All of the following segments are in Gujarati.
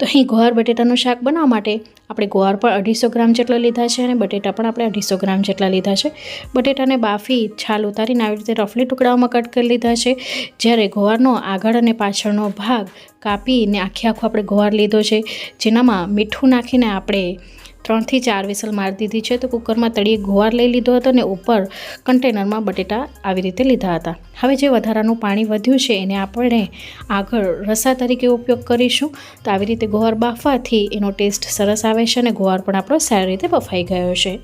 તો અહીં ગુવાર બટેટાનું શાક બનાવવા માટે આપણે ગુવાર પણ 250 ગ્રામ જેટલા લીધા છે અને બટેટા પણ આપણે 250 ગ્રામ જેટલા લીધા છે. બટેટાને બાફી છાલ ઉતારીને આવી રીતે રફલી ટુકડાઓમાં કટ કરી લીધા છે. જ્યારે ગુવારનો આગળ અને પાછળનો ભાગ કાપીને આખો આપણે ગુવાર લીધો છે, જેનામાં મીઠું નાખીને આપણે 3 થી 4 વિસલ મારી દીધી છે. તો કુકરમાં તળીએ ગુવાર લઈ લીધો હતો અને ઉપર કન્ટેનરમાં બટેટા આવી રીતે લીધા હતા. હવે જે વધારાનું પાણી વધ્યું છે એને આપણે આગળ રસા તરીકે ઉપયોગ કરીશું. તો આવી રીતે ગુવાર બાફવાથી એનો ટેસ્ટ સરસ આવે છે અને ગુવાર પણ આપણો સારી રીતે બફાઈ ગયો છે.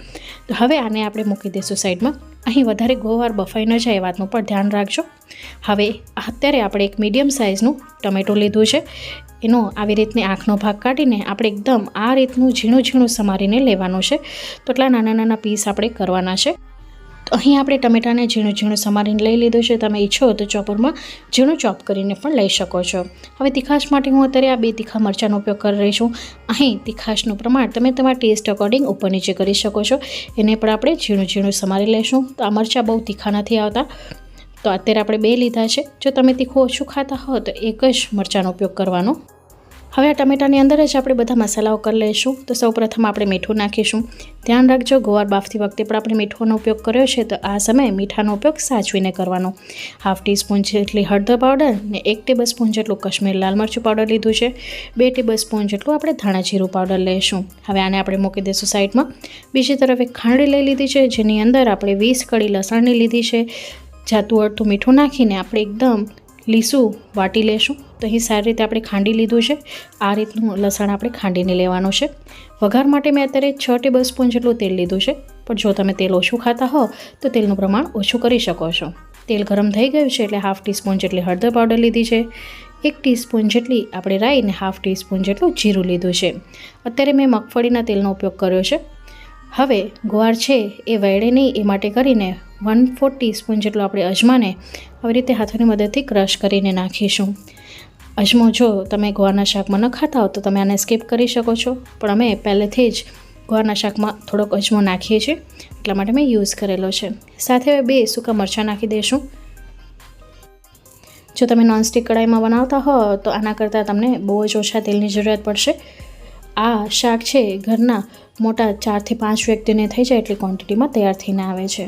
તો હવે આને આપણે મૂકી દઈશું સાઈડમાં. અહીં વધારે ગુવાર બફાઈ ન જાય એ વાતનું પણ ધ્યાન રાખજો. હવે અત્યારે આપણે એક મીડિયમ સાઇઝનું ટમેટું લીધું છે. એનો આવી રીતની આંખનો ભાગ કાઢીને આપણે એકદમ આ રીતનું ઝીણું ઝીણું સમારીને લેવાનું છે. તો એટલા નાના નાના પીસ આપણે કરવાના છે. તો અહીં આપણે ટમેટાને ઝીણું ઝીણું સમારીને લઈ લીધું છે. તમે ઈચ્છો તો ચોપરમાં ઝીણું ચોપ કરીને પણ લઈ શકો છો. હવે તીખાશ માટે હું અત્યારે આ 2 તીખા મરચાંનો ઉપયોગ કરી રહી છું. અહીં તીખાશનું પ્રમાણ તમે તમારા ટેસ્ટ અકોર્ડિંગ ઉપર નીચે કરી શકો છો. એને પણ આપણે ઝીણું ઝીણું સમારી લઈશું. તો આ મરચાં બહુ તીખા નથી આવતા. તો અત્યારે આપણે 2 લીધા છે. જો તમે તીખું ઓછું ખાતા હો તો એક જ મરચાંનો ઉપયોગ કરવાનો. હવે આ ટમેટાની અંદર જ આપણે બધા મસાલાઓ કરી લઈશું. તો સૌપ્રથમ આપણે મીઠું નાખીશું. ધ્યાન રાખજો, ગુવાર બાફતી વખતે પણ આપણે મીઠુંનો ઉપયોગ કર્યો છે, તો આ સમયે મીઠાનો ઉપયોગ સાચવીને કરવાનો. 1/2 ટીસ્પૂન જેટલી હળદર પાવડર ને 1 ટેબલસ્પૂન જેટલું કાશ્મીરી લાલ મરચું પાવડર લીધું છે. 2 ટેબલસ્પૂન જેટલું આપણે ધાણા જીરું પાવડર લઈશું. હવે આને આપણે મૂકી દઈશું સાઈડમાં. બીજી તરફ એક ખાંડી લઈ લીધી છે, જેની અંદર આપણે 20 કળી લસણની લીધી છે. જાતું અડતું મીઠું નાખીને આપણે એકદમ લીસું વાટી લેશું. તો અહીં સારી રીતે આપણે ખાંડી લીધું છે. આ રીતનું લસણ આપણે ખાંડીને લેવાનું છે. વઘાર માટે મેં અત્યારે 6 ટેબલસ્પૂન જેટલું તેલ લીધું છે. પણ જો તમે તેલ ઓછું ખાતા હો તો તેલનું પ્રમાણ ઓછું કરી શકો છો. તેલ ગરમ થઈ ગયું છે એટલે 1/2 ટીસ્પૂન જેટલી હળદર પાવડર લીધી છે. 1 ટીસ્પૂન જેટલી આપણે રાઈ ને 1/2 ટીસ્પૂન જેટલું જીરું લીધું છે. અત્યારે મેં મગફળીના તેલનો ઉપયોગ કર્યો છે. હવે ગુવાર છે એ વળે નહીં એ માટે કરીને 1/4 ટીસ્પૂન જેટલું આપણે અજમાને આવી રીતે હાથોની મદદથી ક્રશ કરીને નાખીશું. અજમો જો તમે ગુવારના શાકમાં ન ખાતા હો તો તમે આને સ્કીપ કરી શકો છો, પણ અમે પહેલેથી જ ગુવારના શાકમાં થોડોક અજમો નાખીએ છીએ, એટલા માટે મેં યુઝ કરેલો છે. સાથે હવે 2 સૂકા મરચાં નાખી દઈશું. જો તમે નોનસ્ટિક કઢાઈમાં બનાવતા હો તો આના કરતાં તમને બહુ જ ઓછા તેલની જરૂરિયાત પડશે. આ શાક છે ઘરના મોટા 4 થી 5 વ્યક્તિને થઈ જાય એટલી ક્વોન્ટિટીમાં તૈયાર થઈને આવે છે.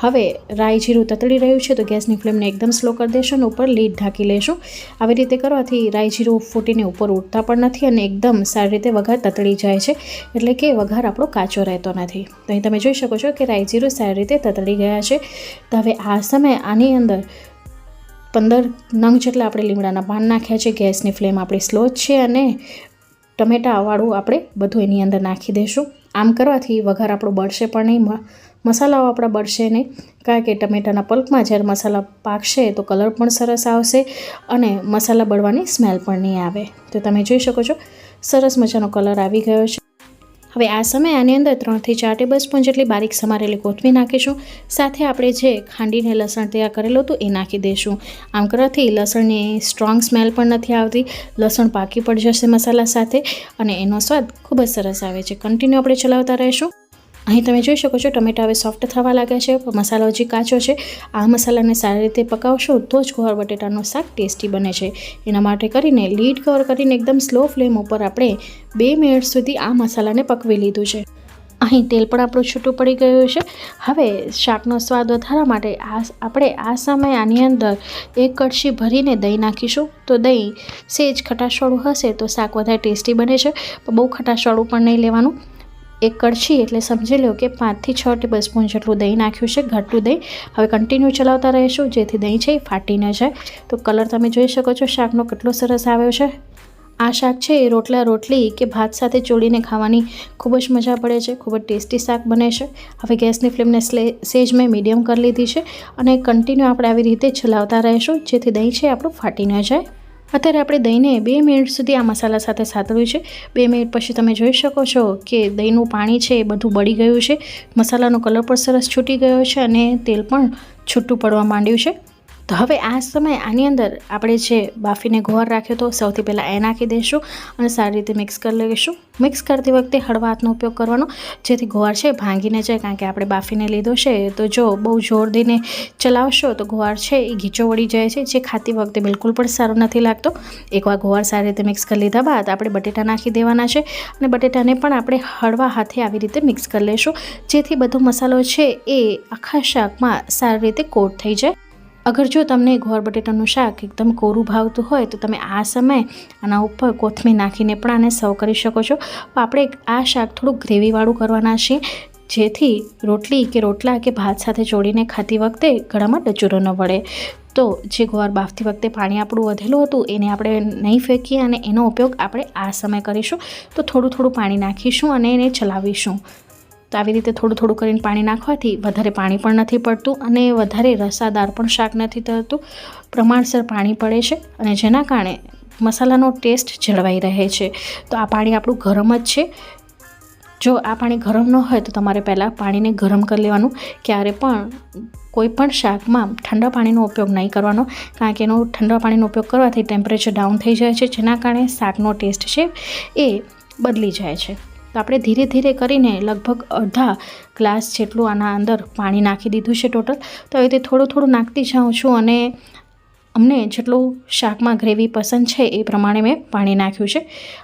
હવે રાઈ જીરું તતડી રહ્યું છે તો ગેસની ફ્લેમને એકદમ સ્લો કરી દેશું અને ઉપર લીડ ઢાંકી લેશું. આવી રીતે કરવાથી રાઈ જીરું ફૂટીને ઉપર ઉઠતા પણ નથી અને એકદમ સારી રીતે વઘાર તતડી જાય છે, એટલે કે વઘાર આપણો કાચો રહેતો નથી. તો અહીં તમે જોઈ શકો છો કે રાઈ જીરું સારી રીતે તતડી ગયા છે. તો હવે આ સમયે આની અંદર 15 નંગ જેટલા આપણે લીમડાના પાન નાખ્યા છે. ગેસની ફ્લેમ આપણી સ્લો જ છે અને ટમેટાવાળું આપણે બધું એની અંદર નાખી દઈશું. આમ કરવાથી વઘાર આપણો બળશે પણ નહીં, મસાલાઓ આપણા બળશે નહીં, કારણ કે ટમેટાના પલ્પમાં જ્યારે મસાલા પાકશે તો કલર પણ સરસ આવશે અને મસાલા બળવાની સ્મેલ પણ નહીં આવે. તો તમે જોઈ શકો છો સરસ મજાનો કલર આવી ગયો છે. હવે આ સમયે આની અંદર 3 થી 4 ટેબલસ્પૂન જેટલી બારીક સમારેલી કોથમીર નાખીશું. સાથે આપણે જે ખાંડીને લસણ તૈયાર કરેલું હતું એ નાખી દઈશું. આમ કરવાથી લસણની સ્ટ્રોંગ સ્મેલ પણ નથી આવતી, લસણ પાકી પડી જશે મસાલા સાથે અને એનો સ્વાદ ખૂબ જ સરસ આવે છે. કન્ટિન્યુ આપણે ચલાવતા રહીશું. અહીં તમે જોઈ શકો છો ટમેટા હવે સોફ્ટ થવા લાગ્યા છે, પણ મસાલો હજી કાચો છે. આ મસાલાને સારી રીતે પકાવશો તો જ ગુવાર બટેટાનું શાક ટેસ્ટી બને છે. એના માટે કરીને લીડ કવર કરીને એકદમ સ્લો ફ્લેમ ઉપર આપણે 2 મિનિટ સુધી આ મસાલાને પકવી લીધું છે. અહીં તેલ પણ આપણું છૂટું પડી ગયું છે. હવે શાકનો સ્વાદ વધારવા માટે આપણે આ સમયે આની અંદર 1 કળશી ભરીને દહીં નાખીશું. તો દહીં સેજ ખટાશવાળું હશે તો શાક વધારે ટેસ્ટી બને છે, પણ બહુ ખટાશવાળું પણ નહીં લેવાનું. 1 કળશી એટલે સમજી લો કે 5 થી 6 ટેબલસ્પૂન જેટલું દહીં નાખ્યું છે, ઘાટું દહીં. હવે કન્ટિન્યુ ચલાવતા રહીશું જેથી દહીં છે એ ફાટી ન જાય. તો કલર તમે જોઈ શકો છો શાકનો કેટલો સરસ આવ્યો છે. આ શાક છે એ રોટલી કે ભાત સાથે ચોળીને ખાવાની ખૂબ જ મજા પડે છે. ખૂબ જ ટેસ્ટી શાક બને છે. હવે ગેસની ફ્લેમને સેજ મેં મીડિયમ કરી લીધી છે અને કન્ટિન્યુ આપણે આવી રીતે ચલાવતા રહીશું જેથી દહીં છે આપણું ફાટી ન જાય. અત્યારે આપણે દહીંને 2 મિનિટ સુધી આ મસાલા સાથે સાતળ્યું છે. 2 મિનિટ પછી તમે જોઈ શકો છો કે દહીંનું પાણી છે એ બધું બળી ગયું છે, મસાલાનો કલર પણ સરસ છૂટી ગયો છે અને તેલ પણ છૂટું પડવા માંડ્યું છે. તો હવે આ સમયે આની અંદર આપણે જે બાફીને ગુવાર રાખ્યો તો સૌથી પહેલાં એ નાખી દઈશું અને સારી રીતે મિક્સ કરી લઈશું. મિક્સ કરતી વખતે હળવા હાથનો ઉપયોગ કરવાનો, જેથી ગુવાર છે ભાંગી ન જાય, કારણ કે આપણે બાફીને લીધો છે. તો જો બહુ જોર દઈને ચલાવશો તો ગુવાર છે એ ઘીચો વળી જાય છે, જે ખાતી વખતે બિલકુલ પણ સારો નથી લાગતો. એકવાર ગુવાર સારી રીતે મિક્સ કરી લીધા બાદ આપણે બટેટા નાખી દેવાના છે અને બટેટાને પણ આપણે હળવા હાથે આવી રીતે મિક્સ કરી લઈશું, જેથી બધો મસાલો છે એ આખા શાકમાં સારી રીતે કોટ થઈ જાય. અગર જો તમને ગુવાર બટેટાનું શાક એકદમ કોરું ભાવતું હોય તો તમે આ સમયે આના ઉપર કોથમીર નાખીને પણ આને સર્વ કરી શકો છો. આપણે આ શાક થોડું ગ્રેવીવાળું કરવાના છીએ, જેથી રોટલી કે રોટલા કે ભાત સાથે જોડીને ખાતી વખતે ગળામાં ડચુરો ન વળે. તો જે ગુવાર બાફતી વખતે પાણી આપણું વધેલું હતું એને આપણે નહીં ફેંકીએ અને એનો ઉપયોગ આપણે આ સમયે કરીશું. તો થોડું પાણી નાખીશું અને એને ચલાવીશું. તો આવી રીતે થોડું કરીને પાણી નાખવાથી વધારે પાણી પણ નથી પડતું અને વધારે રસાદાર પણ શાક નથી થતું. પ્રમાણસર પાણી પડે છે અને જેના કારણે મસાલાનો ટેસ્ટ જળવાઈ રહે છે. તો આ પાણી આપણું ગરમ જ છે. જો આ પાણી ગરમ ન હોય તો તમારે પહેલાં પાણીને ગરમ કરી લેવાનું. ક્યારે પણ કોઈ પણ શાકમાં ઠંડા પાણીનો ઉપયોગ નહીં કરવાનો, કારણ કે એનો ઠંડા પાણીનો ઉપયોગ કરવાથી ટેમ્પરેચર ડાઉન થઈ જાય છે, જેના કારણે શાકનો ટેસ્ટ છે એ બદલી જાય છે. તો આપણે ધીરે ધીરે કરીને લગભગ અડધા ગ્લાસ જેટલું આના અંદર પાણી નાખી દીધું છે ટોટલ. તો હવે તે થોડું નાખતી જાઉં છું અને અમને જેટલું શાકમાં ગ્રેવી પસંદ છે એ પ્રમાણે મેં પાણી નાખ્યું છે.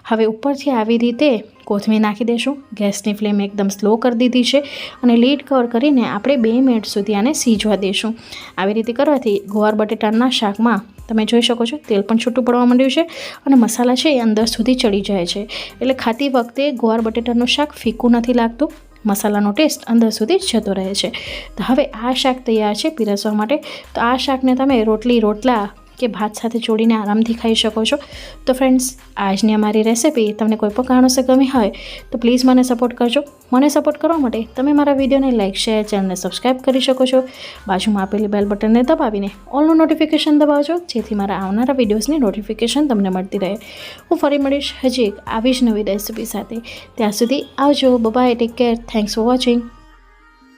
હવે ઉપરથી આવી રીતે કોથમીર નાખી દઈશું. ગેસની ફ્લેમ એકદમ સ્લો કરી દીધી છે અને લીડ કવર કરીને આપણે 2 મિનિટ સુધી આને સીજવા દઈશું. આવી રીતે કરવાથી ગુવાર બટેટાના શાકમાં તમે જોઈ શકો છો તેલ પણ છૂટું પડવા માંડ્યું છે અને મસાલા છે એ અંદર સુધી ચડી જાય છે. એટલે ખાતી વખતે ગુવાર બટેટાનું શાક ફીકું નથી લાગતું, મસાલાનો ટેસ્ટ અંદર સુધી જતો રહે છે. તો હવે આ શાક તૈયાર છે પીરસવા માટે. તો આ શાકને તમે રોટલી, રોટલા કે ભાત સાથે જોડીને આરામથી ખાઈ શકો છો. તો ફ્રેન્ડ્સ, આજની અમારી રેસિપી તમને કોઈ પણ કારણોસર ગમી હોય તો પ્લીઝ મને સપોર્ટ કરજો. મને સપોર્ટ કરવા માટે તમે મારા વિડીયોને લાઇક, શેર, ચેનલને સબસ્ક્રાઈબ કરી શકો છો. બાજુમાં આપેલી બેલ બટનને દબાવીને ઓલનું નોટિફિકેશન દબાવજો, જેથી મારા આવનારા વિડીયોઝની નોટિફિકેશન તમને મળતી રહે. હું ફરી મળીશ હજી એક આવી જ નવી રેસિપી સાથે. ત્યાં સુધી આવજો. Bye, take care. Thanks for watching.